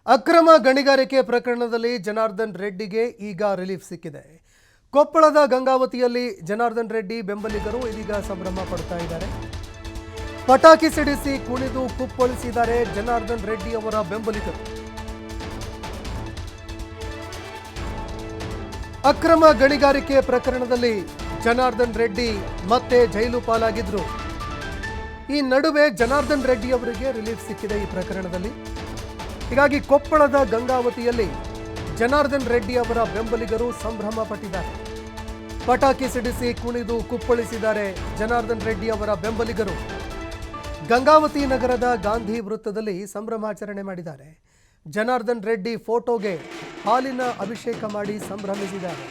ಅಕ್ರಮ ಗಣಿಗಾರಿಕೆ ಪ್ರಕರಣದಲ್ಲಿ ಜನಾರ್ದನ್ ರೆಡ್ಡಿಗೆ ಈಗ ರಿಲೀಫ್ ಸಿಕ್ಕಿದೆ. ಕೊಪ್ಪಳದ ಗಂಗಾವತಿಯಲ್ಲಿ ಜನಾರ್ದನ್ ರೆಡ್ಡಿ ಬೆಂಬಲಿಗರು ಇದೀಗ ಸಂಭ್ರಮ ಪಡ್ತಾ ಇದ್ದಾರೆ. ಪಟಾಕಿ ಸಿಡಿಸಿ ಕುಣಿದು ಕುಪ್ಪಳಿಸಿದ್ದಾರೆ ಜನಾರ್ದನ್ ರೆಡ್ಡಿ ಅವರ ಬೆಂಬಲಿಗರು. ಅಕ್ರಮ ಗಣಿಗಾರಿಕೆ ಪ್ರಕರಣದಲ್ಲಿ ಜನಾರ್ದನ್ ರೆಡ್ಡಿ ಮತ್ತೆ ಜೈಲು ಪಾಲಾಗಿದ್ರು. ಈ ನಡುವೆ ಜನಾರ್ದನ್ ರೆಡ್ಡಿ ಅವರಿಗೆ ರಿಲೀಫ್ ಸಿಕ್ಕಿದೆ ಈ ಪ್ರಕರಣದಲ್ಲಿ. ಹೀಗಾಗಿ ಕೊಪ್ಪಳದ ಗಂಗಾವತಿಯಲ್ಲಿ ಜನಾರ್ದನ್ ರೆಡ್ಡಿ ಅವರ ಬೆಂಬಲಿಗರು ಸಂಭ್ರಮ ಪಟ್ಟಿದ್ದಾರೆ. ಪಟಾಕಿ ಸಿಡಿಸಿ ಕುಣಿದು ಕುಪ್ಪಳಿಸಿದ್ದಾರೆ ಜನಾರ್ದನ್ ರೆಡ್ಡಿ ಅವರ ಬೆಂಬಲಿಗರು. ಗಂಗಾವತಿ ನಗರದ ಗಾಂಧಿ ವೃತ್ತದಲ್ಲಿ ಸಂಭ್ರಮಾಚರಣೆ ಮಾಡಿದ್ದಾರೆ. ಜನಾರ್ದನ್ ರೆಡ್ಡಿ ಫೋಟೋಗೆ ಹಾಲಿನ ಅಭಿಷೇಕ ಮಾಡಿ ಸಂಭ್ರಮಿಸಿದ್ದಾರೆ.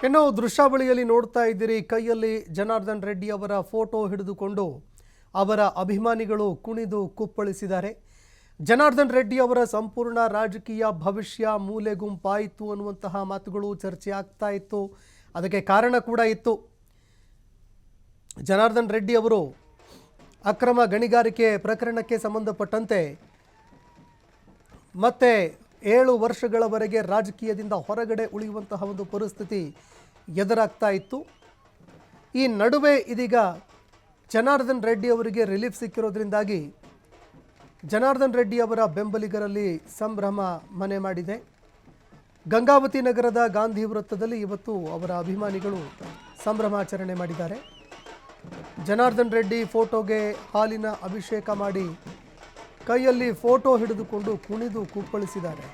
ಇನ್ನು ದೃಶ್ಯಾವಳಿಯಲ್ಲಿ ನೋಡ್ತಾ ಇದ್ದೀರಿ, ಕೈಯಲ್ಲಿ ಜನಾರ್ದನ್ ರೆಡ್ಡಿ ಅವರ ಫೋಟೋ ಹಿಡಿದುಕೊಂಡು ಅವರ ಅಭಿಮಾನಿಗಳು ಕುಣಿದು ಕುಪ್ಪಳಿಸಿದ್ದಾರೆ. ಜನಾರ್ದನ್ ರೆಡ್ಡಿ ಅವರ ಸಂಪೂರ್ಣ ರಾಜಕೀಯ ಭವಿಷ್ಯ ಮೂಲೆಗುಂಪಾಯಿತು ಅನ್ನುವಂತಹ ಮಾತುಗಳು ಚರ್ಚೆ ಆಗ್ತಾ ಇತ್ತು. ಅದಕ್ಕೆ ಕಾರಣ ಕೂಡ ಇತ್ತು. ಜನಾರ್ದನ್ ರೆಡ್ಡಿ ಅವರು ಅಕ್ರಮ ಗಣಿಗಾರಿಕೆ ಪ್ರಕರಣಕ್ಕೆ ಸಂಬಂಧಪಟ್ಟಂತೆ ಮತ್ತೆ 7 ವರ್ಷಗಳವರೆಗೆ ರಾಜಕೀಯದಿಂದ ಹೊರಗಡೆ ಉಳಿಯುವಂತಹ ಒಂದು ಪರಿಸ್ಥಿತಿ ಎದುರಾಗ್ತಾ ಇತ್ತು. ಈ ನಡುವೆ ಇದೀಗ ಜನಾರ್ದನ್ ರೆಡ್ಡಿ ಅವರಿಗೆ ರಿಲೀಫ್ ಸಿಕ್ಕಿರೋದ್ರಿಂದಾಗಿ ಜನಾರ್ದನ್ ರೆಡ್ಡಿ ಅವರ ಬೆಂಬಲಿಗರಲ್ಲಿ ಸಂಭ್ರಮ ಮನೆ ಮಾಡಿದೆ. ಗಂಗಾವತಿ ನಗರದ ಗಾಂಧಿ ವೃತ್ತದಲ್ಲಿ ಇವತ್ತು ಅವರ ಅಭಿಮಾನಿಗಳು ಸಂಭ್ರಮಾಚರಣೆ ಮಾಡಿದ್ದಾರೆ. ಜನಾರ್ದನ್ ರೆಡ್ಡಿ ಫೋಟೋಗೆ ಹಾಲಿನ ಅಭಿಷೇಕ ಮಾಡಿ ಕೈಯಲ್ಲಿ ಫೋಟೋ ಹಿಡಿದುಕೊಂಡು ಕುಣಿದು ಕುಪ್ಪಳಿಸಿದ್ದಾರೆ.